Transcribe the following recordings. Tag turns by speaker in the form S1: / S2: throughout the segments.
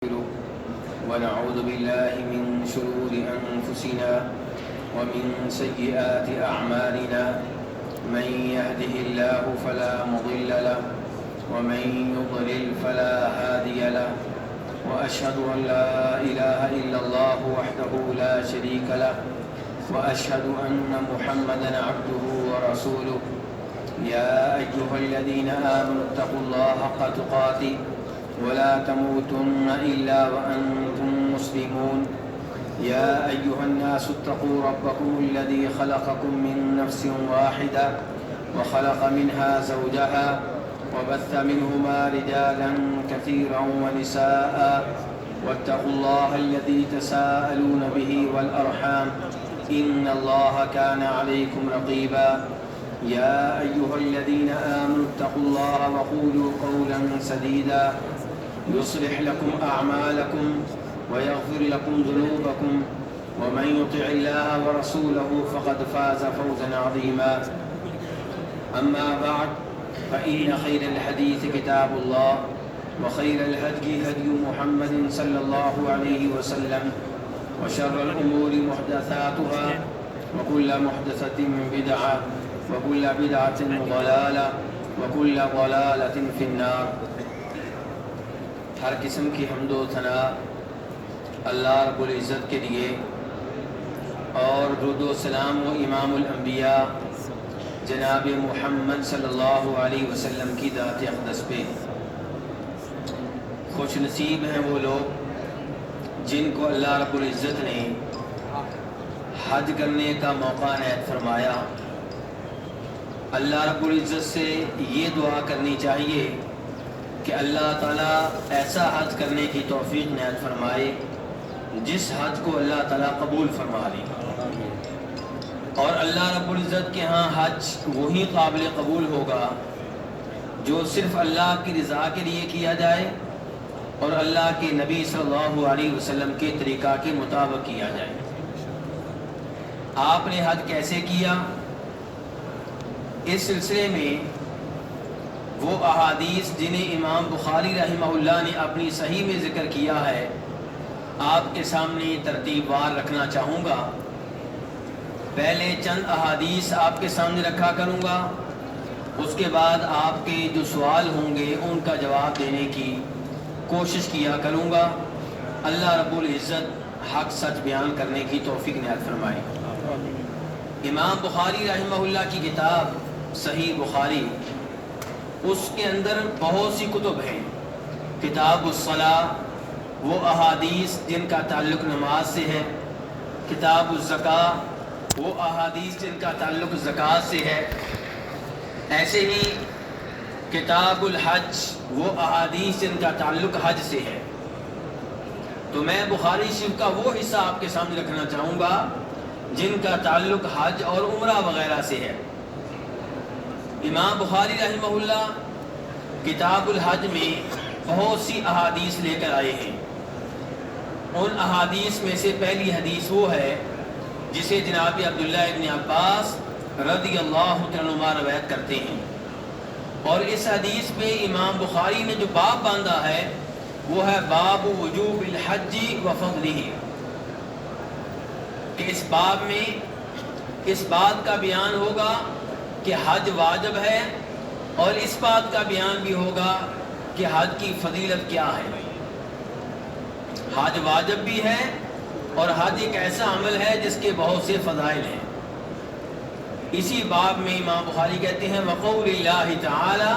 S1: ونعوذ بالله من شرور أنفسنا ومن سيئات أعمالنا من يهده الله فلا مضل له ومن يضلل فلا هادي له وأشهد أن لا إله إلا الله وحده لا شريك له وأشهد أن محمدا عبده ورسوله يا أيها الذين آمنوا اتقوا الله حق تقاته ولا تموتن إلا وأنتم مسلمون يا أيها الناس اتقوا ربكم الذي خلقكم من نفس واحدة وخلق منها زوجها وبث منهما رجالا كثيرا ونساء واتقوا الله الذي تساءلون به والأرحام إن الله كان عليكم رقيبا يا أيها الذين آمنوا اتقوا الله وقولوا قولا سديدا يصلح لكم أعمالكم ويغفر لكم ذنوبكم ومن يطع الله ورسوله فقد فاز فوزا عظيما أما بعد فإن خير الحديث كتاب الله وخير الهدي هدي محمد صلى الله عليه وسلم وشر الأمور محدثاتها وكل محدثة بدعة وكل بدعة ضلالة وكل ضلالة في النار۔ ہر قسم کی حمد و ثنا اللہ رب العزت کے لیے، اور درود و سلام و امام الانبیاء جناب محمد صلی اللہ علیہ وسلم کی ذات اقدس پہ۔ خوش نصیب ہیں وہ لوگ جن کو اللہ رب العزت نے حج کرنے کا موقع عنایت فرمایا۔ اللہ رب العزت سے یہ دعا کرنی چاہیے کہ اللہ تعالیٰ ایسا حج کرنے کی توفیق عنایت فرمائے جس حج کو اللہ تعالیٰ قبول فرما لے، اور اللہ رب العزت کے ہاں حج وہی قابل قبول ہوگا جو صرف اللہ کی رضا کے لیے کیا جائے اور اللہ کے نبی صلی اللہ علیہ وسلم کے طریقہ کے مطابق کیا جائے۔ آپ نے حج کیسے کیا؟ اس سلسلے میں وہ احادیث جنہیں امام بخاری رحمہ اللہ نے اپنی صحیح میں ذکر کیا ہے، آپ کے سامنے ترتیب وار رکھنا چاہوں گا۔ پہلے چند احادیث آپ کے سامنے رکھا کروں گا، اس کے بعد آپ کے جو سوال ہوں گے ان کا جواب دینے کی کوشش کیا کروں گا۔ اللہ رب العزت حق سچ بیان کرنے کی توفیق عنایت فرمائے۔ امام بخاری رحمہ اللہ کی کتاب صحیح بخاری، اس کے اندر بہت سی کتب ہیں۔ کتاب الصلاۃ، وہ احادیث جن کا تعلق نماز سے ہے۔ کتاب الزکوٰۃ، وہ احادیث جن کا تعلق زکوٰۃ سے ہے۔ ایسے ہی کتاب الحج، وہ احادیث جن کا تعلق حج سے ہے۔ تو میں بخاری شریف کا وہ حصہ آپ کے سامنے رکھنا چاہوں گا جن کا تعلق حج اور عمرہ وغیرہ سے ہے۔ امام بخاری رحمہ اللہ کتاب الحج میں بہت سی احادیث لے کر آئے ہیں۔ ان احادیث میں سے پہلی حدیث وہ ہے جسے جناب عبداللہ ابن عباس رضی اللہ عنہما روایت کرتے ہیں، اور اس حدیث پہ امام بخاری نے جو باب باندھا ہے وہ ہے باب وجوب الحج و فضلہ، کہ اس باب میں اس بات کا بیان ہوگا کہ حج واجب ہے، اور اس بات کا بیان بھی ہوگا کہ حج کی فضیلت کیا ہے۔ حج واجب بھی ہے، اور حج ایک ایسا عمل ہے جس کے بہت سے فضائل ہیں۔ اسی باب میں امام بخاری کہتے ہیں وقول اللہ تعالی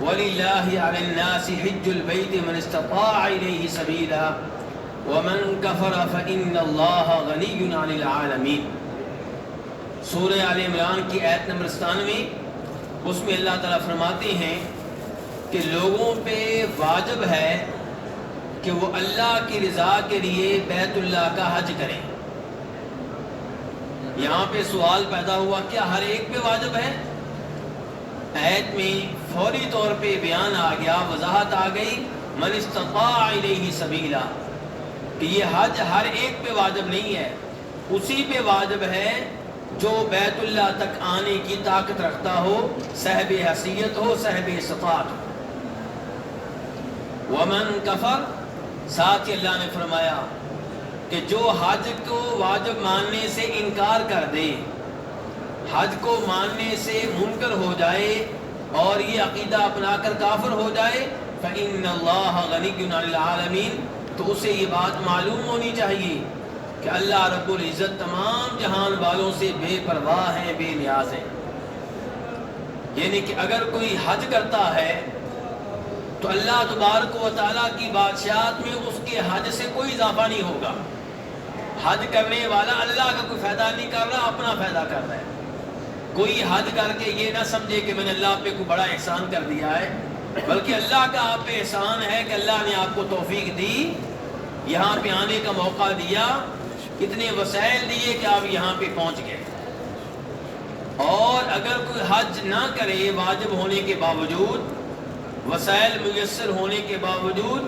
S1: وَلِلَّهِ عَلَى النَّاسِ حِجُّ الْبَيْتِ مَنِ اسْتَطَاعَ إِلَيْهِ سَبِيلًا وَمَنْ كَفَرَ فَإِنَّ اللَّهَ غَنِيٌّ عَنِ الْعَالَمِينَ۔ سورہ آل عمران کی آیت نمبر 97، اس میں اللہ تعالیٰ فرماتے ہیں کہ لوگوں پہ واجب ہے کہ وہ اللہ کی رضا کے لیے بیت اللہ کا حج کریں۔ یہاں پہ سوال پیدا ہوا، کیا ہر ایک پہ واجب ہے؟ آیت میں فوری طور پہ بیان آ گیا، وضاحت آ گئی، من استطاع الیہ سبیلا، کہ یہ حج ہر ایک پہ واجب نہیں ہے، اسی پہ واجب ہے جو بیت اللہ تک آنے کی طاقت رکھتا ہو، صاحب حیثیت ہو، صاحب استطاعت ہو۔ ومن کفر ساتھ ہی اللہ نے فرمایا کہ جو حج کو واجب ماننے سے انکار کر دے، حج کو ماننے سے منکر ہو جائے اور یہ عقیدہ اپنا کر کافر ہو جائے، فَإِنَّ اللَّهَ غَنِيٌّ عَنِ الْعَالَمِينَ، تو اسے یہ بات معلوم ہونی چاہیے کہ اللہ رب العزت تمام جہان والوں سے بے پرواہ ہیں، بے نیاز ہیں۔ یعنی کہ اگر کوئی حج کرتا ہے تو اللہ تبارک و تعالیٰ کی بادشاہت میں اس کے حج سے کوئی اضافہ نہیں ہوگا۔ حج کرنے والا اللہ کا کوئی فائدہ نہیں کر رہا، اپنا فائدہ کر رہا ہے۔ کوئی حج کر کے یہ نہ سمجھے کہ میں نے اللہ پہ کوئی بڑا احسان کر دیا ہے، بلکہ اللہ کا آپ پہ احسان ہے کہ اللہ نے آپ کو توفیق دی، یہاں پہ آنے کا موقع دیا، اتنے وسائل دیے کہ آپ یہاں پہ پہنچ گئے۔ اور اگر کوئی حج نہ کرے واجب ہونے کے باوجود، وسائل میسر ہونے کے باوجود،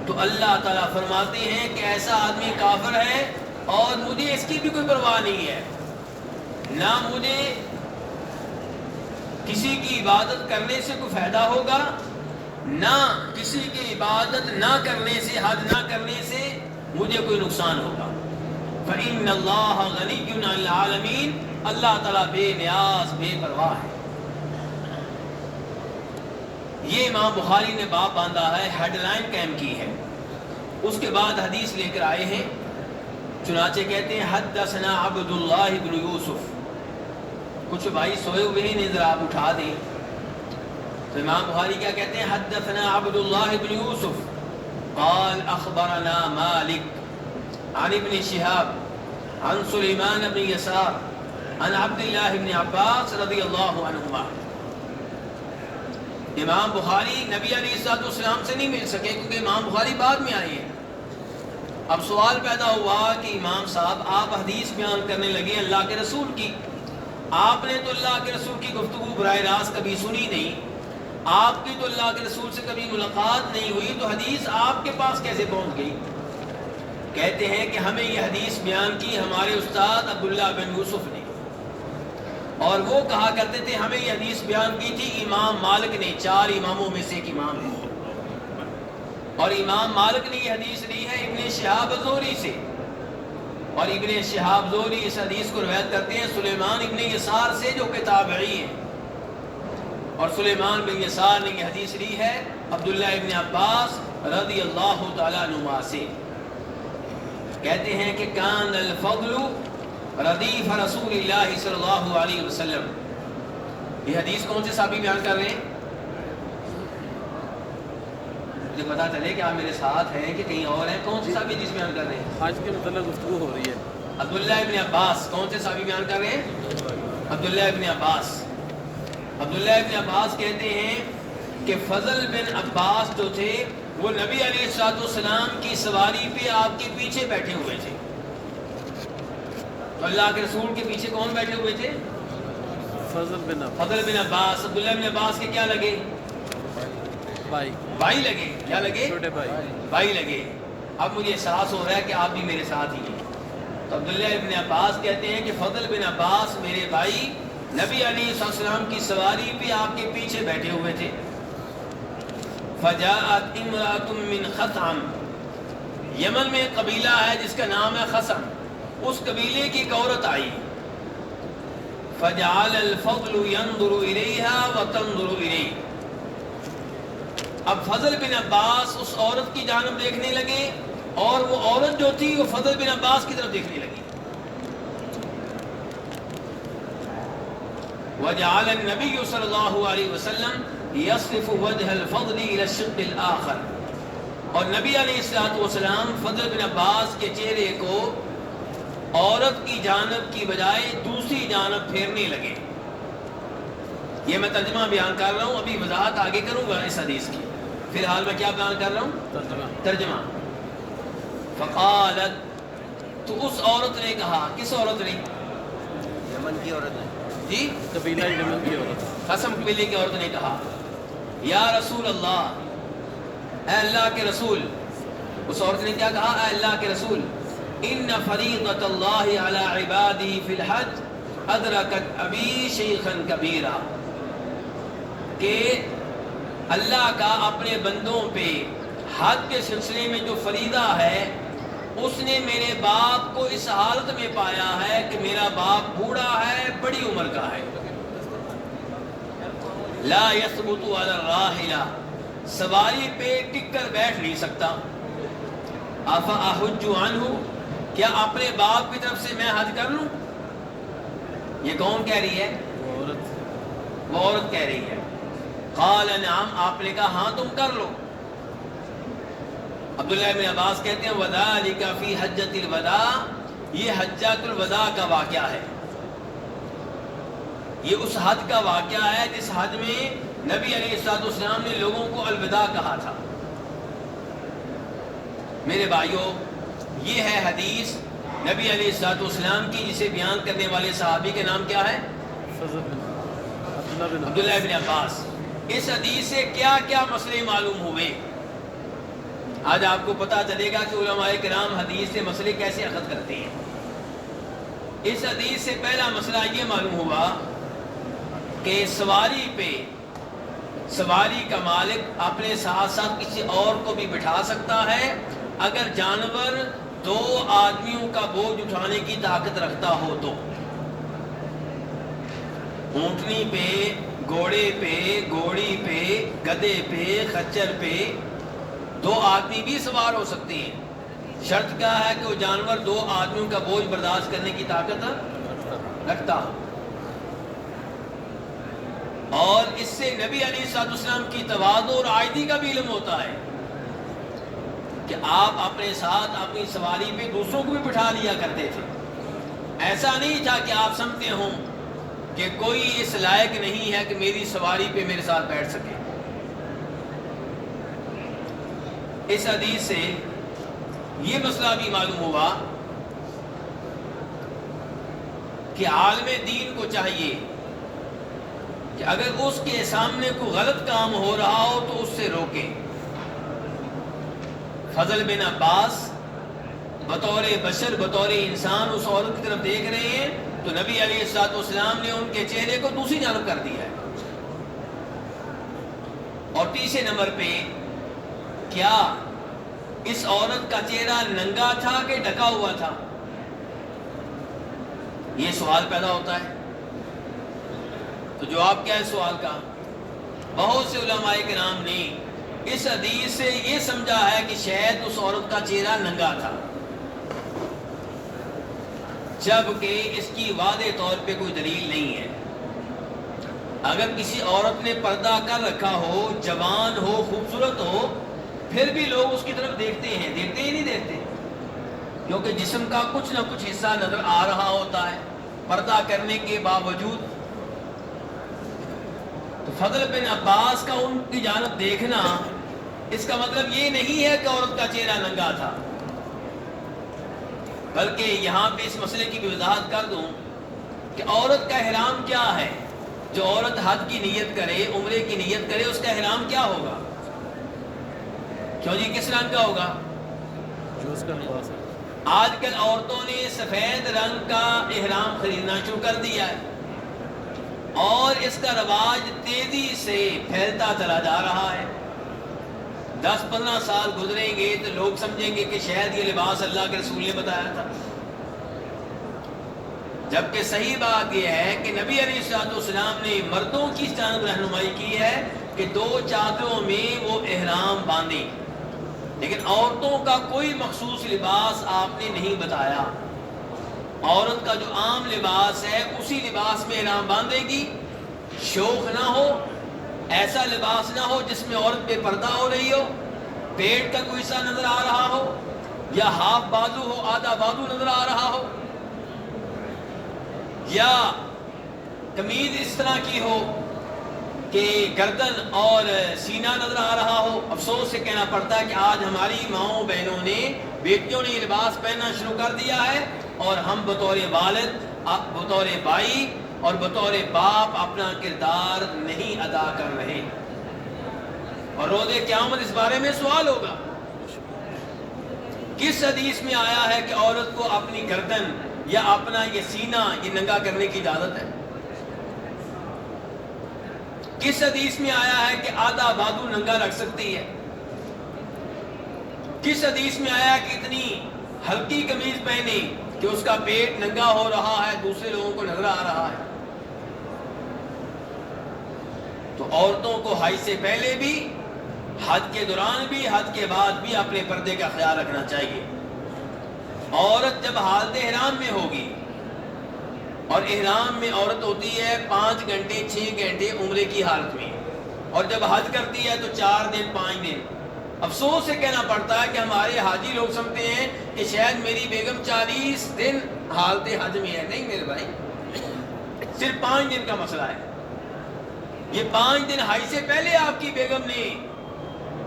S1: تو اللہ تعالیٰ فرماتے ہیں کہ ایسا آدمی کافر ہے اور مجھے اس کی بھی کوئی پرواہ نہیں ہے، نہ مجھے کسی کی عبادت کرنے سے کوئی فائدہ ہوگا، نہ کسی کی عبادت نہ کرنے سے، حج نہ کرنے سے مجھے کوئی نقصان ہوگا۔ فَإِنَّ اللَّهَ غَنِيٌّ عَنِ الْعَالَمِينَ، اللہ تعالیٰ بے نیاز، بے پرواہ ہے۔ یہ امام بخاری نے باب باندھا ہے، ہیڈ لائن قائم کی ہے، اس کے بعد حدیث لے کر آئے ہیں۔ چنانچہ کہتے ہیں حدثنا عبد اللہ بن یوسف، کچھ بھائی سوئے ہوئے ہیں، نظر آپ اٹھا دیں۔ تو امام بخاری کیا کہتے ہیں؟ حدثنا عبد اللہ بن یوسف قال اخبرنا مالک عن ابن شہاب عن سلیمان بن یسار عن عبد اللہ بن عباس رضی اللہ عنہما۔ امام بخاری نبی علیہ الصلوۃ والسلام سے نہیں مل سکے کیونکہ امام بخاری بعد میں آئے ہیں۔ اب سوال پیدا ہوا کہ امام صاحب آپ حدیث بیان کرنے لگے اللہ کے رسول کی، آپ نے تو اللہ کے رسول کی گفتگو براہ راست کبھی سنی نہیں، آپ کی تو اللہ کے رسول سے کبھی ملاقات نہیں ہوئی، تو حدیث آپ کے پاس کیسے پہنچ گئی؟ کہتے ہیں کہ ہمیں یہ حدیث بیان کی ہمارے استاد عبداللہ بن یوسف نے، اور وہ کہا کرتے تھے ہمیں یہ حدیث بیان کی تھی امام مالک نے، 4 اماموں میں سے ایک امام ہے، اور امام مالک نے یہ حدیث لی ہے ابن شہاب زہری سے، اور ابن شہاب زہری اس حدیث کو روایت کرتے ہیں سلیمان ابن یسار سے جو کہ تابعی ہیں، اور سلیمان بن یسار نے یہ حدیث لی ہے عبداللہ ابن عباس رضی اللہ تعالیٰ عنہما سے۔ کہتے ہیں کہ کان الفضل ردیف رسول اللہ صلی اللہ علیہ وسلم، یہ حدیث کون سے صحابی بیان کر رہے ہیں؟ مجھے پتا چلے کہ آپ میرے ساتھ ہیں کہ کہیں اور ہیں، کون سے صحابی حدیث بیان کر رہے ہیں؟
S2: آج کے متعلق گفتگو ہو رہی ہے۔
S1: عبداللہ ابن عباس، کون سے صحابی بیان کر رہے ہیں؟ عبداللہ ابن عباس۔ عبداللہ ابن عباس کہتے ہیں کہ فضل بن عباس جو تھے وہ نبی علیہ الصلوۃ والسلام کی سواری پہ آپ کے پیچھے بیٹھے ہوئے تھے۔ تو اللہ کے رسول کے پیچھے کون بیٹھے ہوئے تھے؟
S2: فضل بن
S1: عباس۔ عبداللہ بن عباس کے کیا لگے؟ بھائی لگے۔ کیا لگے؟
S2: چھوٹے
S1: بھائی لگے۔ اب مجھے احساس ہو رہا ہے کہ آپ بھی میرے ساتھ ہی ہیں۔ تو عبداللہ ابن عباس کہتے ہیں کہ فضل بن عباس میرے بھائی نبی علیہ السلام کی سواری پہ آپ کے پیچھے بیٹھے ہوئے تھے۔ فجاءت امرأۃ من خثعم، یمن میں قبیلہ ہے جس کا نام ہے خثعم، اس قبیلے کی ایک عورت آئی۔ فجعل الفضل ينظر إليها وتنظر إليه، اب فضل بن عباس اس عورت کی جانب دیکھنے لگے اور وہ عورت جو تھی وہ فضل بن عباس کی طرف دیکھنے لگی۔ وجعل النبي صلی اللہ علیہ وسلم يصرف وجه الفضل الى الشق الاخر، اور نبی علیہ الصلوۃ والسلام فضل بن عباس کے چہرے کو عورت کی جانب کی بجائے دوسری جانب پھیرنے لگے۔ یہ میں ترجمہ بیان کر رہا ہوں، ابھی وضاحت آگے کروں گا اس حدیث کی، فی الحال میں کیا بیان کر رہا ہوں؟ ترجمہ۔ فقالت، تو اس عورت نے کہا، کس عورت نے؟
S3: یمن کی عورت نے،
S1: جی
S2: قبیلہ یمن کی عورت،
S1: قسم قبیلے کی عورت نے کہا یا رسول اللہ، اے اللہ کے رسول۔ اس عورت نے کیا کہا؟ اے اللہ کے رسول، ان فریضۃ اللہ علی عبادہ فی الحج ادرکت ابی شیخا کبیرا، کہ اللہ کا اپنے بندوں پہ حد کے سلسلے میں جو فریضہ ہے اس نے میرے باپ کو اس حالت میں پایا ہے کہ میرا باپ بوڑھا ہے، بڑی عمر کا ہے، لا یثبت علی الراحلہ، سواری پہ ٹک کر بیٹھ نہیں سکتا، افاحج عنہ، کیا اپنے باپ کی طرف سے میں حج کر لوں؟ یہ کون کہہ رہی ہے؟ وہ عورت کہہ رہی ہے۔ قال نعم، آپ نے کہا ہاں تم کر لو۔ عبداللہ بن عباس کہتے ہیں وذالک فی حجۃ الوداع، یہ حجۃ الوداع کا واقعہ ہے، یہ اس حج کا واقعہ ہے جس حج میں نبی علیہ الصلوۃ والسلام نے لوگوں کو الوداع کہا تھا۔ میرے بھائیوں، یہ ہے حدیث نبی علیہ الصلوۃ والسلام کی، جسے بیان کرنے والے صحابی کے نام کیا ہے؟ عبداللہ بن عباس۔ اس حدیث سے کیا کیا مسئلے معلوم ہوئے؟ آج آپ کو پتہ چلے گا کہ علماء کرام حدیث سے مسئلے کیسے اخذ کرتے ہیں۔ اس حدیث سے پہلا مسئلہ یہ معلوم ہوا کہ سواری پہ سواری کا مالک اپنے ساتھ ساتھ کسی اور کو بھی بٹھا سکتا ہے اگر جانور 2 آدمیوں کا بوجھ اٹھانے کی طاقت رکھتا ہو تو۔ اونٹنی پہ، گھوڑے پہ، گھوڑی پہ، گدھے پہ، خچر پہ 2 آدمی بھی سوار ہو سکتے ہیں، شرط کیا ہے کہ وہ جانور 2 آدمیوں کا بوجھ برداشت کرنے کی طاقت رکھتا ہو۔ اور اس سے نبی علیہ الصلوۃ والسلام کی تواضع اور عاجزی کا بھی علم ہوتا ہے کہ آپ اپنے ساتھ اپنی سواری پہ دوسروں کو بھی بٹھا لیا کرتے تھے۔ ایسا نہیں تھا کہ آپ سمجھتے ہوں کہ کوئی اس لائق نہیں ہے کہ میری سواری پہ میرے ساتھ بیٹھ سکے۔ اس حدیث سے یہ مسئلہ بھی معلوم ہوا کہ عالم دین کو چاہیے کہ اگر اس کے سامنے کوئی غلط کام ہو رہا ہو تو اس سے روکے۔ فضل بن عباس بطور بشر، بطور انسان اس عورت کی طرف دیکھ رہے ہیں تو نبی علیہ الصلوۃ والسلام نے ان کے چہرے کو دوسری جانب کر دیا ہے۔ اور تیسرے نمبر پہ، کیا اس عورت کا چہرہ ننگا تھا کہ ڈھکا ہوا تھا؟ یہ سوال پیدا ہوتا ہے۔ تو جواب کیا ہے سوال کا؟ بہت سے علماء کرام نے اس حدیث سے یہ سمجھا ہے کہ شاید اس عورت کا چہرہ ننگا تھا، جبکہ اس کی واضح طور پہ کوئی دلیل نہیں ہے۔ اگر کسی عورت نے پردہ کر رکھا ہو، جوان ہو، خوبصورت ہو، پھر بھی لوگ اس کی طرف دیکھتے ہیں ہی نہیں دیکھتے، کیونکہ جسم کا کچھ نہ کچھ حصہ نظر آ رہا ہوتا ہے پردہ کرنے کے باوجود۔ تو فضل بن عباس کا ان کی جانب دیکھنا اس کا مطلب یہ نہیں ہے کہ عورت کا چہرہ ننگا تھا، بلکہ یہاں پہ اس مسئلے کی بھی وضاحت کر دوں کہ عورت کا احرام کیا ہے۔ جو عورت حج کی نیت کرے، عمرے کی نیت کرے، اس کا احرام کیا ہوگا؟ کیوں جی، کس رنگ کا ہوگا؟
S2: جو اس کا لباس ہے۔
S1: آج کل عورتوں نے سفید رنگ کا احرام خریدنا شروع کر دیا ہے اور اس کا رواج تیزی سے پھیلتا چلا جا رہا ہے۔ 10-15 سال گزریں گے تو لوگ سمجھیں گے کہ شاید یہ لباس اللہ کے رسول نے بتایا تھا، جبکہ صحیح بات یہ ہے کہ نبی علیہ الصلوۃ والسلام نے مردوں کی جانب رہنمائی کی ہے کہ 2 چادروں میں وہ احرام باندھیں، لیکن عورتوں کا کوئی مخصوص لباس آپ نے نہیں بتایا۔ عورت کا جو عام لباس ہے اسی لباس میں احرام باندھے گی، شوخ نہ ہو، ایسا لباس نہ ہو جس میں عورت بے پردہ ہو رہی ہو، پیٹ کا کوئی حصہ نظر آ رہا ہو، یا ہاف بازو ہو، آدھا بازو نظر آ رہا ہو، یا قمیض اس طرح کی ہو کہ گردن اور سینہ نظر آ رہا ہو۔ افسوس سے کہنا پڑتا ہے کہ آج ہماری ماؤں بہنوں نے، بیٹیوں نے یہ لباس پہننا شروع کر دیا ہے اور ہم بطور والد، بطور بھائی اور بطور باپ اپنا کردار نہیں ادا کر رہے، اور روز قیامت اس بارے میں سوال ہوگا۔ کس حدیث میں آیا ہے کہ عورت کو اپنی گردن یا اپنا یہ سینہ یہ ننگا کرنے کی اجازت ہے؟ کس حدیث میں آیا ہے کہ آدھا بازو ننگا رکھ سکتی ہے؟ کس حدیث میں آیا کہ اتنی ہلکی قمیض پہنے کہ اس کا پیٹ ننگا ہو رہا ہے، دوسرے لوگوں کو نظر آ رہا ہے؟ تو عورتوں کو حج سے پہلے بھی، حج کے دوران بھی، حج کے بعد بھی اپنے پردے کا خیال رکھنا چاہیے۔ عورت جب حالت احرام میں ہوگی، اور احرام میں عورت ہوتی ہے 5 گھنٹے 6 گھنٹے عمرے کی حالت میں، اور جب حج کرتی ہے تو 4 دن 5 دن۔ افسوس سے کہنا پڑتا ہے کہ ہمارے حاجی لوگ سمجھتے ہیں کہ شاید میری بیگم 40 دن حالت حج میں ہے۔ نہیں میرے بھائی، صرف 5 دن کا مسئلہ ہے۔ یہ 5 دن حج سے پہلے آپ کی بیگم نے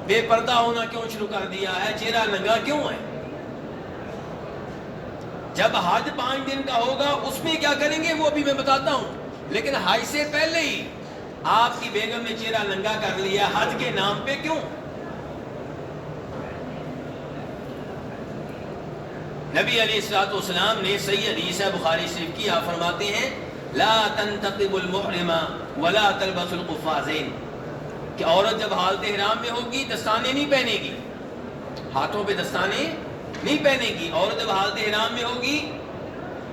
S1: بے پردہ ہونا کیوں شروع کر دیا ہے، چہرہ ننگا کیوں ہے؟ جب حج 5 دن کا ہوگا اس میں کیا کریں گے وہ ابھی میں بتاتا ہوں، لیکن حج سے پہلے ہی آپ کی بیگم نے چہرہ ننگا کر لیا، حج کے نام پہ کیوں؟ نبی علیہ الصلوۃ والسلام نے صحیح حدیث ہے بخاری شریف کی، آپ فرماتے ہیں لا تنتقب المحرم ولا تلبس القفازین، کہ عورت جب حالت احرام میں ہوگی دستانے نہیں پہنے گی، ہاتھوں پہ دستانے نہیں پہنے گی۔ عورت جب حالت احرام میں ہوگی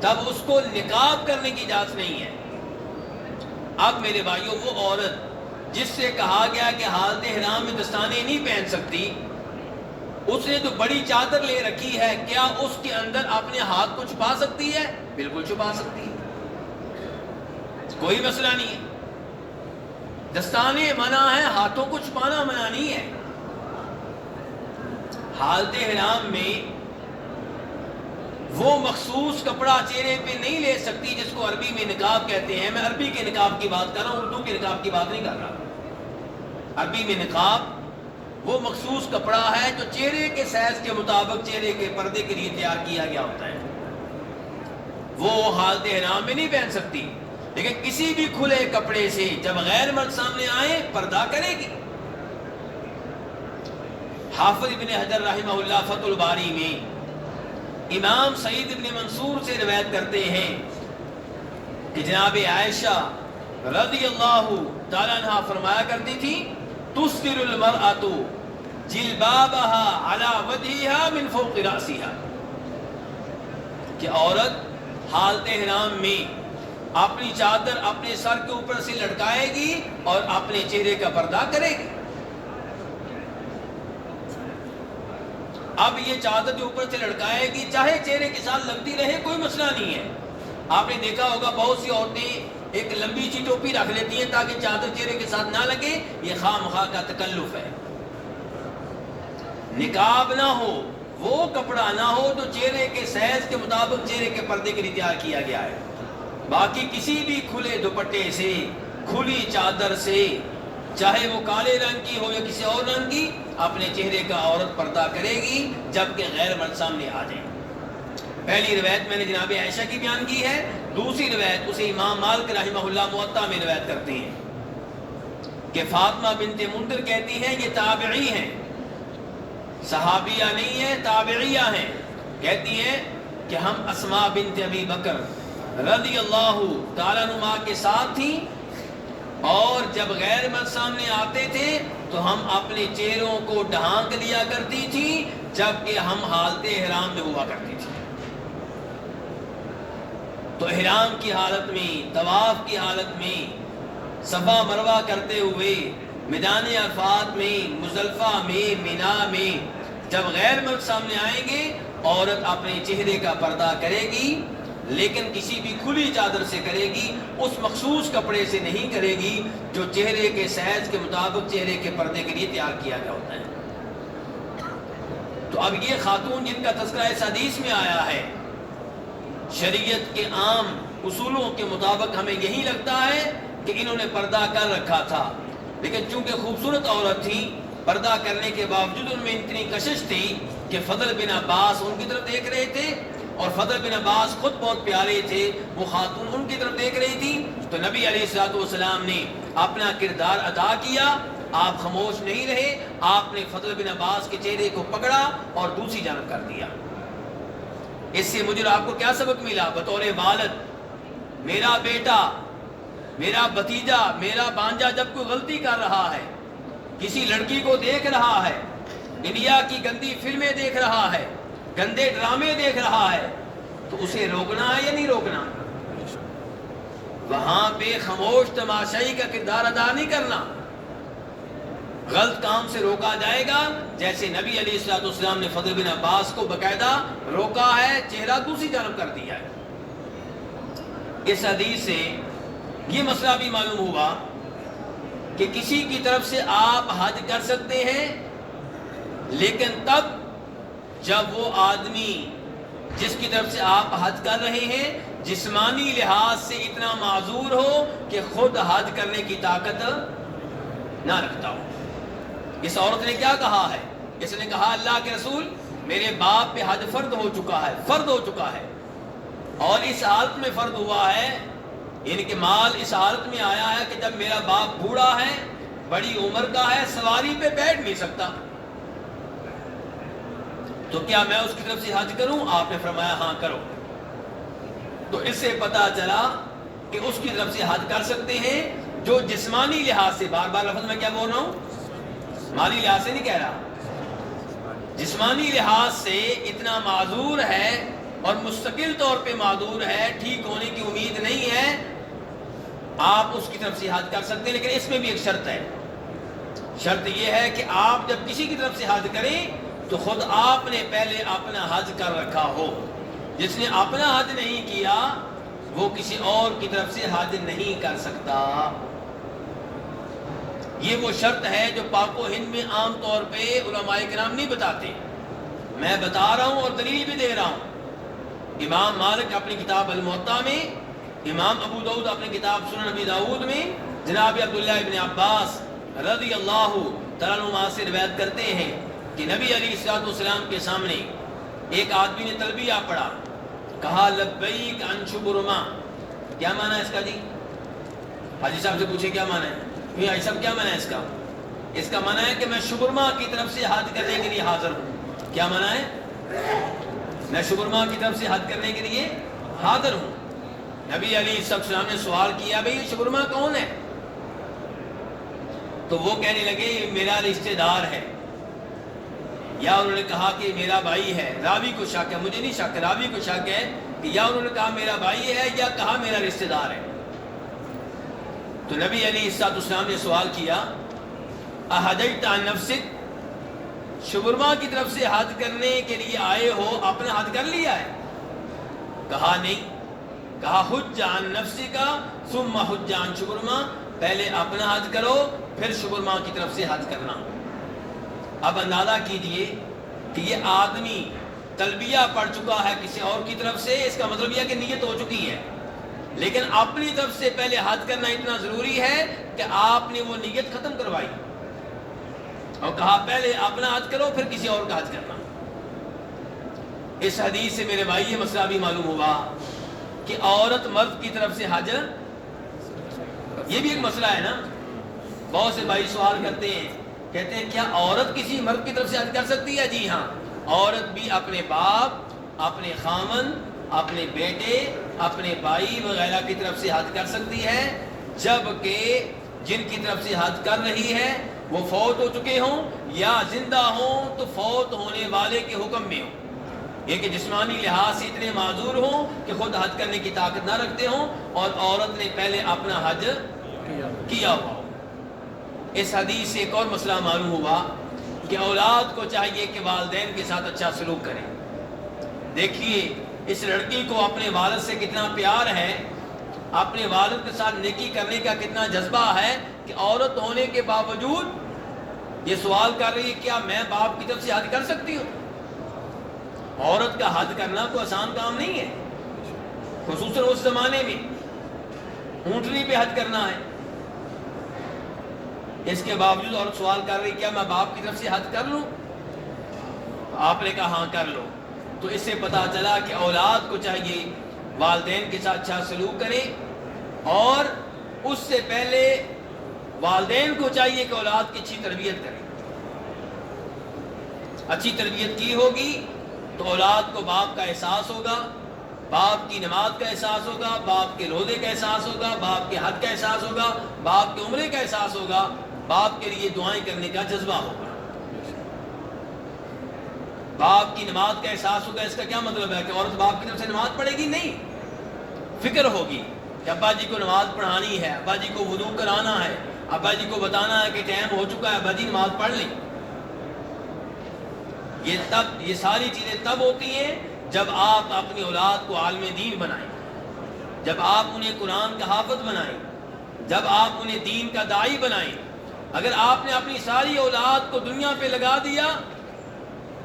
S1: تب اس کو نقاب کرنے کی اجازت نہیں ہے۔ اب میرے بھائیوں، وہ عورت جس سے کہا گیا کہ حالت احرام میں دستانے نہیں پہن سکتی، اس نے تو بڑی چادر لے رکھی ہے، کیا اس کے اندر اپنے ہاتھ کو چھپا سکتی ہے؟ بالکل چھپا سکتی ہے، کوئی مسئلہ نہیں ہے۔ دستانے منع ہے، ہاتھوں کو چھپانا منع نہیں ہے۔ حالت احرام میں وہ مخصوص کپڑا چہرے پہ نہیں لے سکتی جس کو عربی میں نقاب کہتے ہیں۔ میں عربی کے نقاب کی بات کر رہا ہوں، اردو کے نقاب کی بات نہیں کر رہا۔ عربی میں نقاب وہ مخصوص کپڑا ہے جو چہرے کے سائز کے مطابق چہرے کے پردے کے لیے تیار کیا گیا ہوتا ہے، وہ حالت احرام میں نہیں پہن سکتی، لیکن کسی بھی کھلے کپڑے سے جب غیر مرد سامنے آئے پردہ کرے گی۔ حافظ ابن حجر رحمہ اللہ فتح الباری میں امام سعید ابن منصور سے روایت کرتے ہیں کہ جناب عائشہ رضی اللہ تعالیٰ عنہ فرمایا کرتی تھی تستر المرأۃ جلبابها على وجهها من فوق رأسها، کہ عورت حالت احرام میں اپنی چادر اپنے سر کے اوپر سے لٹکائے گی اور اپنے چہرے کا پردہ کرے گی۔ اب یہ چادر کے اوپر سے لٹکائے گی، چاہے چہرے کے ساتھ لگتی رہے کوئی مسئلہ نہیں ہے۔ آپ نے دیکھا ہوگا بہت سی عورتیں ایک لمبی سی ٹوپی رکھ لیتی ہیں تاکہ چادر چہرے کے ساتھ نہ لگے، یہ خواہ مخواہ کا تکلف ہے۔ نقاب نہ ہو، وہ کپڑا نہ ہو جو چہرے کے سائز کے مطابق چہرے کے پردے کے لیے تیار کیا گیا ہے۔ باقی کسی بھی کھلے دوپٹے سے، کھلی چادر سے، چاہے وہ کالے رنگ کی ہو یا کسی اور رنگ کی، اپنے چہرے کا عورت پردہ کرے گی جبکہ غیر مرد سامنے آ جائیں۔ پہلی روایت میں نے جناب عائشہ کی بیان کی ہے، دوسری روایت اسے امام مالک رحمہ اللہ موطا میں روایت کرتے ہیں کہ فاطمہ بنت منذر کہتی ہیں یہ تابعی ہیں، صحابیہ نہیں ہیں، تابعیہ ہیں۔ کہتی ہیں کہ ہم اسماء بنت ابی بکر رضی اللہ تعالیٰ عنہما کے ساتھ تھیں، اور جب غیر مرد سامنے آتے تھے تو ہم اپنے چہروں کو ڈھانک لیا کرتی تھی جبکہ ہم حالت احرام میں ہوا کرتی تھی۔ تو احرام کی حالت میں، طواف کی حالت میں، صفا مروہ کرتے ہوئے، میدان عرفات میں، مزدلفہ میں، مینا میں جب غیر مرد سامنے آئیں گے عورت اپنے چہرے کا پردہ کرے گی، لیکن کسی بھی کھلی چادر سے کرے گی، اس مخصوص کپڑے سے نہیں کرے گی جو چہرے کے سائز کے مطابق چہرے کے پردے کے لیے تیار کیا گیا ہوتا ہے۔ تو اب یہ خاتون جن کا تذکرہ اس حدیث میں آیا ہے، شریعت کے عام اصولوں کے مطابق ہمیں یہی لگتا ہے کہ انہوں نے پردہ کر رکھا تھا، لیکن چونکہ خوبصورت عورت تھی، پردہ کرنے کے باوجود ان میں اتنی کشش تھی کہ فضل بن عباس ان کی طرف دیکھ رہے تھے، اور فضل بن عباس خود بہت پیارے تھے، وہ خاتون ان کی طرف دیکھ رہی تھی۔ تو نبی علیہ الصلوۃ والسلام نے اپنا کردار ادا کیا، آپ خاموش نہیں رہے، آپ نے فضل بن عباس کے چہرے کو پکڑا اور دوسری جانب کر دیا۔ اس سے مجھے آپ کو کیا سبق ملا؟ بطور والد، میرا بیٹا، میرا بھتیجا، میرا بانجا جب کوئی غلطی کر رہا ہے، کسی لڑکی کو دیکھ رہا ہے انڈیا کی گندی فلمیں دیکھ رہا ہے، گندے ڈرامے دیکھ رہا ہے، تو اسے روکنا ہے یا نہیں روکنا؟ وہاں پہ خاموش تماشائی کا کردار ادا نہیں کرنا، غلط کام سے روکا جائے گا، جیسے نبی علیہ الصلوۃ والسلام نے فضل بن عباس کو باقاعدہ روکا ہے، چہرہ دوسری طرف کر دیا ہے۔ اس حدیث سے یہ مسئلہ بھی معلوم ہوا کہ کسی کی طرف سے آپ حج کر سکتے ہیں، لیکن تب جب وہ آدمی جس کی طرف سے آپ حج کر رہے ہیں جسمانی لحاظ سے اتنا معذور ہو کہ خود حج کرنے کی طاقت نہ رکھتا ہو۔ اس عورت نے کیا کہا ہے؟ اس نے کہا اللہ کے رسول میرے باپ پہ حج فرض ہو چکا ہے اور اس حالت میں فرض ہوا ہے، یعنی کہ مال اس حالت میں آیا ہے کہ جب میرا باپ بوڑھا ہے، بڑی عمر کا ہے، سواری پہ بیٹھ نہیں سکتا، تو کیا میں اس کی طرف سے حج کروں؟ آپ نے فرمایا ہاں کرو۔ تو اس سے پتا چلا کہ اس کی طرف سے حج کر سکتے ہیں جو جسمانی لحاظ سے، بار بار لفظ میں کیا بول رہا ہوں، مالی لحاظ سے نہیں کہہ رہا، جسمانی لحاظ سے اتنا معذور ہے اور مستقل طور پہ معذور ہے، ٹھیک ہونے کی امید نہیں ہے، آپ اس کی طرف سے حج کر سکتے ہیں، لیکن اس میں بھی ایک شرط ہے۔ شرط یہ ہے کہ آپ جب کسی کی طرف سے حج کریں تو خود آپ نے پہلے اپنا حج کر رکھا ہو۔ جس نے اپنا حج نہیں کیا وہ کسی اور کی طرف سے حج نہیں کر سکتا۔ یہ وہ شرط ہے جو پاک و ہند میں عام طور پہ علماء کرام نہیں بتاتے، میں بتا رہا ہوں اور دلیل بھی دے رہا ہوں۔ امام مالک اپنی کتاب الموطا میں، امام ابو داؤد اپنی کتاب سنن ابی داؤد میں جناب عبداللہ ابن عباس رضی اللہ تعالیٰ عنہما سے روایت کرتے ہیں کہ نبی علیہ الصلوۃ والسلام کے سامنے ایک آدمی نے تلبیہ پڑھا، کہا لبیک عن شبرما۔ کیا معنی ہے اس کا؟ جی حاجی صاحب سے پوچھے کیا معنی ہے؟ حاجی صاحب کیا معنی ہے اس کا؟ اس کا معنی ہے کہ میں شبرما کی طرف سے حج کرنے کے لیے حاضر ہوں۔ کیا معنی ہے؟ میں شبرما کی طرف سے حج کرنے کے لیے حاضر ہوں۔ نبی علیہ السلام نے سوال کیا بھئی شبرما کون ہے؟ تو وہ کہنے لگے یہ میرا رشتہ دار ہے، یا انہوں نے کہا کہ میرا بھائی ہے۔ راوی کو شک ہے، مجھے نہیں شک، راوی کو شک ہے کہ یا انہوں نے کہا میرا بھائی ہے یا کہا میرا رشتہ دار ہے۔ تو نبی علیہ السلام نے سوال کیا احججت عن نفسک، شبرما کی طرف سے حج کرنے کے لیے آئے ہو، اپنا حج کر لیا ہے؟ کہا نہیں۔ کہا حج عن نفسک ثم حج عن شبرما، پہلے اپنا حج کرو پھر شبرما کی طرف سے حج کرنا۔ اب اندازہ کیجئے کہ یہ آدمی تلبیہ پڑھ چکا ہے کسی اور کی طرف سے، اس کا مطلب یہ کہ نیت ہو چکی ہے، لیکن اپنی طرف سے پہلے حج کرنا اتنا ضروری ہے کہ آپ نے وہ نیت ختم کروائی اور کہا پہلے اپنا حج کرو پھر کسی اور کا حج کرنا۔ اس حدیث سے میرے بھائی یہ مسئلہ بھی معلوم ہوا کہ عورت مرد کی طرف سے حج، یہ بھی ایک مسئلہ ہے نا۔ بہت سے بھائی سوال کرتے ہیں، کہتے ہیں کیا عورت کسی مرد کی طرف سے حج کر سکتی ہے؟ جی ہاں، عورت بھی اپنے باپ، اپنے خامن، اپنے بیٹے، اپنے بھائی وغیرہ کی طرف سے حج کر سکتی ہے، جبکہ جن کی طرف سے حج کر رہی ہے وہ فوت ہو چکے ہوں یا زندہ ہوں تو فوت ہونے والے کے حکم میں ہوں، یہ کہ جسمانی لحاظ سے اتنے معذور ہوں کہ خود حج کرنے کی طاقت نہ رکھتے ہوں اور عورت نے پہلے اپنا حج کیا ہوا ہو۔ اس حدیث سے ایک اور مسئلہ معلوم ہوا کہ اولاد کو چاہیے کہ والدین کے ساتھ اچھا سلوک کریں۔ دیکھیے اس لڑکی کو اپنے والد سے کتنا پیار ہے، اپنے والد کے ساتھ نیکی کرنے کا کتنا جذبہ ہے کہ عورت ہونے کے باوجود یہ سوال کر رہی ہے کیا میں باپ کی طرف سے حج کر سکتی ہوں؟ عورت کا حج کرنا کوئی آسان کام نہیں ہے، خصوصاً اس زمانے میں اونٹنی پہ حج کرنا ہے۔ اس کے باوجود عورت سوال کر رہی کیا میں باپ کی طرف سے حج کر لوں؟ آپ نے کہا ہاں کر لو۔ تو اس سے پتا چلا کہ اولاد کو چاہیے والدین کے ساتھ اچھا سلوک کرے، اور اس سے پہلے والدین کو چاہیے کہ اولاد کی اچھی تربیت کرے۔ اچھی تربیت کی ہوگی تو اولاد کو باپ کا احساس ہوگا، باپ کی نماز کا احساس ہوگا، باپ کے روزے کا احساس ہوگا، باپ کے حج کا احساس ہوگا، باپ کے عمرے کا احساس ہوگا، باپ کے لیے دعائیں کرنے کا جذبہ ہوگا۔ باپ کی نماز کا احساس ہوگا، اس کا کیا مطلب ہے کہ عورت باپ کی طرف سے نماز پڑھے گی؟ نہیں، فکر ہوگی کہ ابا جی کو نماز پڑھانی ہے، ابا جی کو وضو کرانا ہے، ابا جی کو بتانا ہے کہ ٹائم ہو چکا ہے، ابا جی نماز پڑھ لیں۔ یہ ساری چیزیں تب ہوتی ہیں جب آپ اپنی اولاد کو عالم دین بنائیں، جب آپ انہیں قرآن کا حافظ بنائیں، جب آپ انہیں دین کا داعی بنائیں۔ اگر آپ نے اپنی ساری اولاد کو دنیا پہ لگا دیا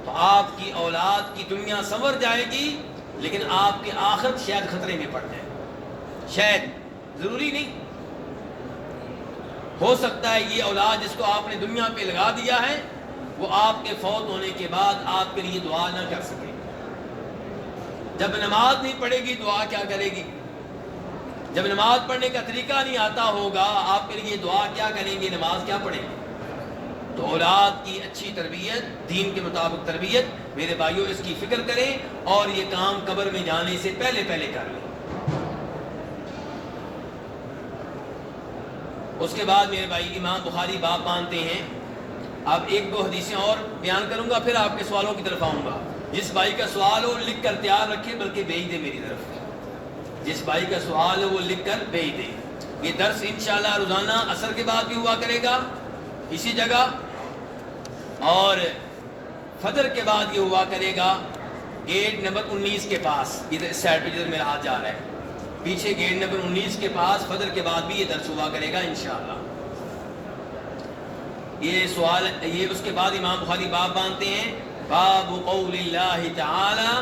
S1: تو آپ کی اولاد کی دنیا سنور جائے گی، لیکن آپ کی آخرت شاید خطرے میں پڑ جائے، شاید، ضروری نہیں۔ ہو سکتا ہے یہ اولاد جس کو آپ نے دنیا پہ لگا دیا ہے وہ آپ کے فوت ہونے کے بعد آپ کے لیے دعا نہ کر سکے۔ جب نماز نہیں پڑھے گی دعا کیا کرے گی؟ جب نماز پڑھنے کا طریقہ نہیں آتا ہوگا آپ کے لیے دعا کیا کریں گے، نماز کیا پڑھیں گے؟ تو اولاد کی اچھی تربیت، دین کے مطابق تربیت، میرے بھائیوں اس کی فکر کریں اور یہ کام قبر میں جانے سے پہلے کر لیں۔ اس کے بعد میرے بھائی امام بخاری باب مانتے ہیں۔ اب ایک دو حدیثیں اور بیان کروں گا، پھر آپ کے سوالوں کی طرف آؤں گا۔ جس بھائی کا سوال ہو لکھ کر تیار رکھے، بلکہ بھیج دے میری طرف۔ جس بھائی کا سوال ہو وہ لکھ کر بھیج دے۔ یہ درس انشاءاللہ روزانہ عصر کے بعد بھی ہوا کرے گا اسی جگہ، اور فجر کے بعد یہ ہوا کرے گا گیٹ نمبر 19 کے پاس، ادھر اس سائڈ پہ جدھر میرا ہاتھ جا رہا ہے، پیچھے گیٹ نمبر 19 کے پاس فجر کے بعد بھی یہ درس ہوا کرے گا انشاءاللہ۔ یہ سوال، یہ اس کے بعد امام بخاری باب باندھتے ہیں، باب قول اللہ تعالی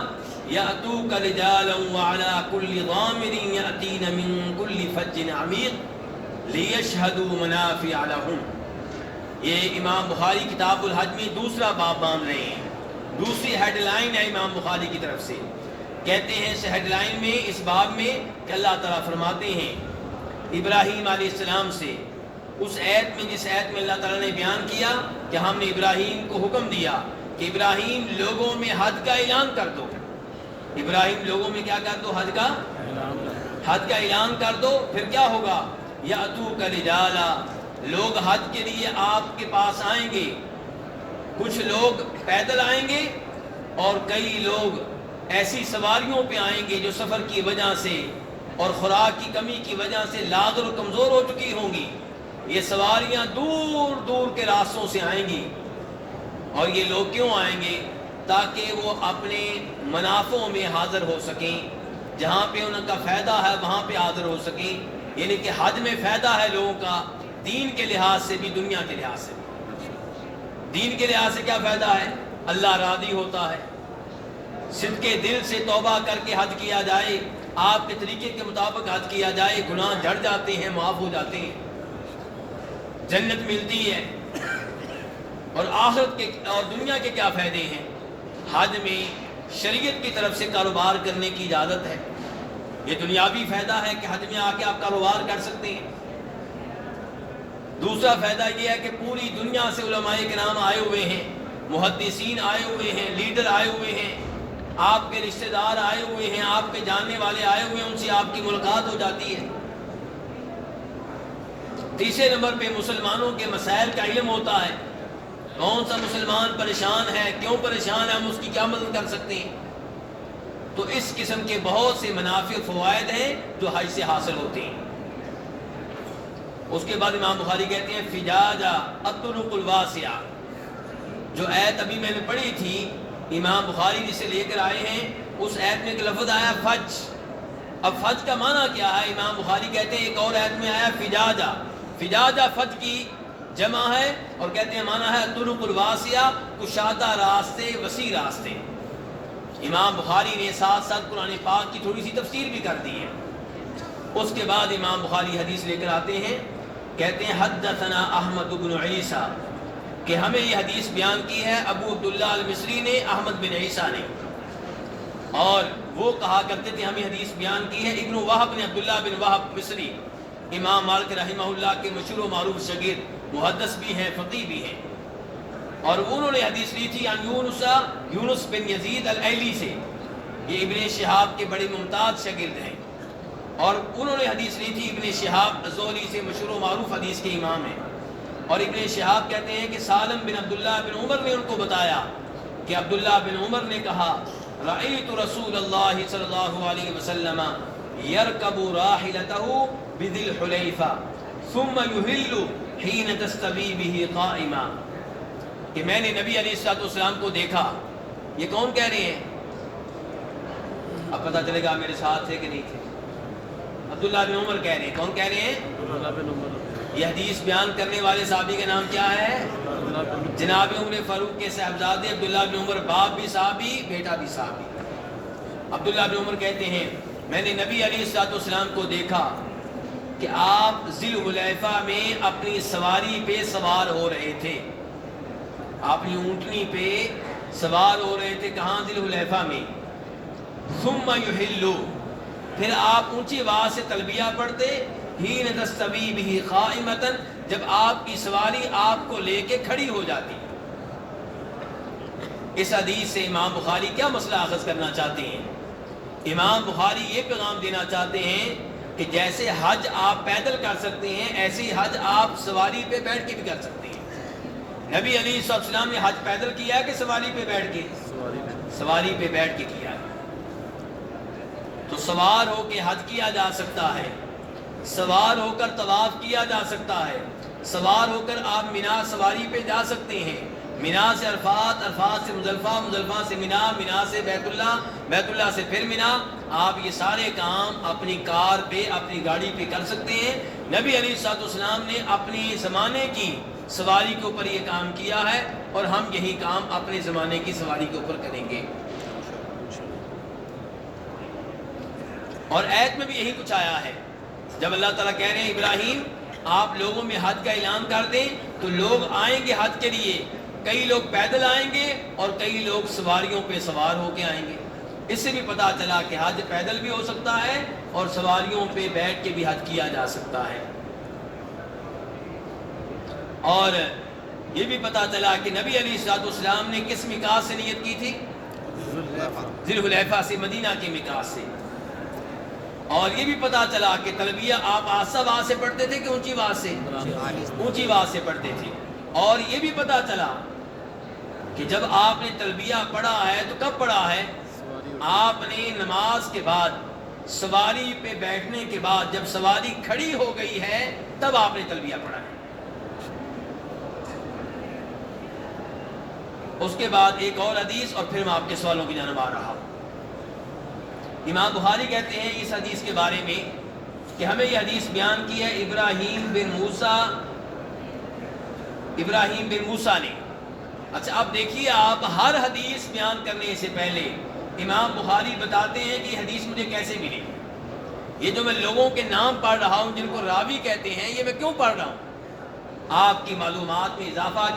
S1: یأتوک رجالا وعلی کل ضامر یأتین من کل فج عمیق لیشہدوا منافع لہم۔ یہ امام بخاری کتاب الحج میں دوسرا باب باندھ رہے ہیں، دوسری ہیڈ لائن ہے امام بخاری کی طرف سے۔ کہتے ہیں اس ہیڈ لائن میں، اس باب میں، کہ اللہ تعالیٰ فرماتے ہیں ابراہیم علیہ السلام سے، اس آیت میں جس آیت میں اللہ تعالیٰ نے بیان کیا کہ ہم نے ابراہیم کو حکم دیا کہ ابراہیم لوگوں میں حج کا اعلان کر دو۔ ابراہیم لوگوں میں کیا کر دو؟ حج کا اعلان کر دو۔ پھر کیا ہوگا؟ یأتوک رجالا، لوگ حج کے لیے آپ کے پاس آئیں گے۔ کچھ لوگ پیدل آئیں گے اور کئی لوگ ایسی سواریوں پہ آئیں گے جو سفر کی وجہ سے اور خوراک کی کمی کی وجہ سے لاغر و کمزور ہو چکی ہوں گی۔ یہ سواریاں دور دور کے راستوں سے آئیں گی، اور یہ لوگ کیوں آئیں گے؟ تاکہ وہ اپنے منافعوں میں حاضر ہو سکیں، جہاں پہ ان کا فائدہ ہے وہاں پہ حاضر ہو سکیں۔ یعنی کہ حج میں فائدہ ہے لوگوں کا، دین کے لحاظ سے بھی دنیا کے لحاظ سے بھی۔ دین کے لحاظ سے کیا فائدہ ہے؟ اللہ راضی ہوتا ہے، صدق دل سے توبہ کر کے حج کیا جائے، آپ کے طریقے کے مطابق حج کیا جائے، گناہ جھڑ جاتے ہیں، معاف ہو جاتے ہیں، جنت ملتی ہے۔ اور آخرت کے اور دنیا کے کیا فائدے ہیں؟ حج میں شریعت کی طرف سے کاروبار کرنے کی اجازت ہے۔ یہ دنیاوی فائدہ ہے کہ حج میں آ کے آپ کاروبار کر سکتے ہیں۔ دوسرا فائدہ یہ ہے کہ پوری دنیا سے علماء کرام آئے ہوئے ہیں، محدثین آئے ہوئے ہیں، لیڈر آئے ہوئے ہیں، آپ کے رشتہ دار آئے ہوئے ہیں، آپ کے جاننے والے آئے ہوئے ہیں، ان سے آپ کی ملاقات ہو جاتی ہے۔ تیسرے نمبر پہ مسلمانوں کے مسائل کا علم ہوتا ہے، کون سا مسلمان پریشان ہے، کیوں پریشان ہے، ہم اس کی کیا مدد کر سکتے ہیں۔ تو اس قسم کے بہت سے منافع فوائد ہیں جو حج سے حاصل ہوتے ہیں۔ اس کے بعد امام بخاری کہتے ہیں فجاجہ الطرق الواسعہ، جو آیت ابھی میں نے پڑھی تھی امام بخاری جسے لے کر آئے ہیں، اس آیت میں ایک لفظ آیا فج۔ اب فج کا معنی کیا ہے؟ امام بخاری کہتے ہیں ایک اور آیت میں آیا فجاجہ، فجاجہ فج کی جمع ہے، اور کہتے ہیں معنی ہے طرق الواسعہ، کشادہ راستے، وسیع راستے۔ امام بخاری نے ساتھ ساتھ قرآن پاک کی تھوڑی سی تفسیر بھی کر دی ہے۔ اس کے بعد امام بخاری حدیث لے کر آتے ہیں، کہتے ہیں حدثنا احمد بن عیسیٰ، کہ ہمیں یہ حدیث بیان کی ہے ابو عبداللہ المصری نے، احمد بن عیسیٰ نے، اور وہ کہا کرتے تھے ہمیں حدیث بیان کی ہے ابن وہب نے، عبداللہ بن وہب مصری، امام مالک رحمہ اللہ کے مشہور و معروف شاگرد، محدث بھی ہیں، فقیہ بھی ہیں، اور انہوں نے حدیث لی تھی عن یونس بن یزید الایلی سے، یہ ابن شہاب کے بڑے ممتاز شاگرد ہیں، اور انہوں نے حدیث لی تھی ابن شہاب الزہری سے، مشہور و معروف حدیث کے امام ہیں، اور ابن شہاب کہتے ہیں کہ سالم بن عبداللہ بن عمر نے ان کو بتایا کہ عبداللہ بن عمر نے کہا رأیت رسول اللہ صلی اللہ علیہ وسلم یرکب راحلتہ بذی الحلیفہ ثم یحل حین تستوی بہ قائما، کہ میں نے نبی علیہ السلام کو دیکھا. یہ کون کہہ رہے ہیں؟ اب پتہ چلے گا میرے ساتھ تھے کہ نہیں تھے. عبداللہ بن عمر کہہ رہے ہیں. کون کہہ رہے ہیں؟
S2: عبداللہ بن عمر.
S1: یہ حدیث بیان کرنے والے صحابی کا نام کیا ہے؟ جناب عمر فاروق کے صاحبزادے عبداللہ بن عمر، باپ بھی صحابی بیٹا بھی صحابی. عبداللہ بن عمر کہتے ہیں میں نے نبی علیہ السلام کو دیکھا کہ آپ ذی الحلیفہ میں اپنی سواری پہ سوار ہو رہے تھے، اپنی اونٹنی پہ سوار ہو رہے تھے. کہاں؟ ذی الحلیفہ میں. ثم یحلو، پھر آپ اونچی آواز سے تلبیہ پڑھتے. حین تستوی بہ قائمۃ، جب آپ کی سواری آپ کو لے کے کھڑی ہو جاتی. اس حدیث سے امام بخاری کیا مسئلہ اخذ کرنا چاہتے ہیں؟ امام بخاری یہ پیغام دینا چاہتے ہیں کہ جیسے حج آپ پیدل کر سکتے ہیں، ایسے ہی حج آپ سواری پہ بیٹھ کے بھی کر سکتے ہیں. نبی علیہ السلام نے حج پیدل کیا ہے کہ سواری پہ بیٹھ کے؟ سواری پہ بیٹھ کے کیا ہے. تو سوار ہو کے حج کیا جا سکتا ہے، سوار ہو کر طواف کیا جا سکتا ہے، سوار ہو کر آپ مینا سواری پہ جا سکتے ہیں. مینا سے عرفات، عرفات سے مزدلفہ، مزدلفہ سے مینا، مینا سے بیت اللہ، بیت اللہ سے پھر مینا. آپ یہ سارے کام اپنی کار پہ، اپنی گاڑی پہ کر سکتے ہیں. نبی علیہ السلام نے اپنے زمانے کی سواری کے اوپر یہ کام کیا ہے، اور ہم یہی کام اپنے زمانے کی سواری کے اوپر کریں گے. اور ایت میں بھی یہی کچھ آیا ہے. جب اللہ تعالیٰ کہہ رہے ہیں ابراہیم آپ لوگوں میں حج کا اعلان کر دیں، تو لوگ آئیں گے حج کے لیے. کئی لوگ پیدل آئیں گے اور کئی لوگ سواریوں پہ سوار ہو کے آئیں گے. اس سے بھی پتہ چلا کہ حج پیدل بھی ہو سکتا ہے اور سواریوں پہ بیٹھ کے بھی حج کیا جا سکتا ہے. اور یہ بھی پتہ چلا کہ نبی علیہ السلام نے کس میقات سے نیت کی تھی؟ ذی الحلیفہ سے، مدینہ کے میقات سے. اور یہ بھی پتہ چلا کہ تلبیہ آپ آہستہ آواز سے پڑھتے تھے کہ اونچی آواز سے؟ اونچی آواز سے پڑھتے تھے. اور یہ بھی پتہ چلا کہ جب آپ نے تلبیہ پڑھا ہے تو کب پڑھا ہے؟ آپ نے نماز کے بعد، سواری پہ بیٹھنے کے بعد، جب سواری کھڑی ہو گئی ہے تب آپ نے تلبیہ پڑھا ہے. اس کے بعد ایک اور حدیث، اور پھر میں آپ کے سوالوں کی جانب آ رہا ہوں. امام بخاری کہتے ہیں اس حدیث کے بارے میں کہ ہمیں یہ حدیث بیان کی ہے ابراہیم بن موسیٰ نے. اچھا اب دیکھیے، آپ ہر حدیث بیان کرنے سے پہلے امام بخاری بتاتے ہیں کہ یہ حدیث مجھے کیسے ملی. یہ جو میں لوگوں کے نام پڑھ رہا ہوں جن کو راوی کہتے ہیں، یہ میں کیوں پڑھ رہا ہوں؟ آپ کی معلومات میں اضافہ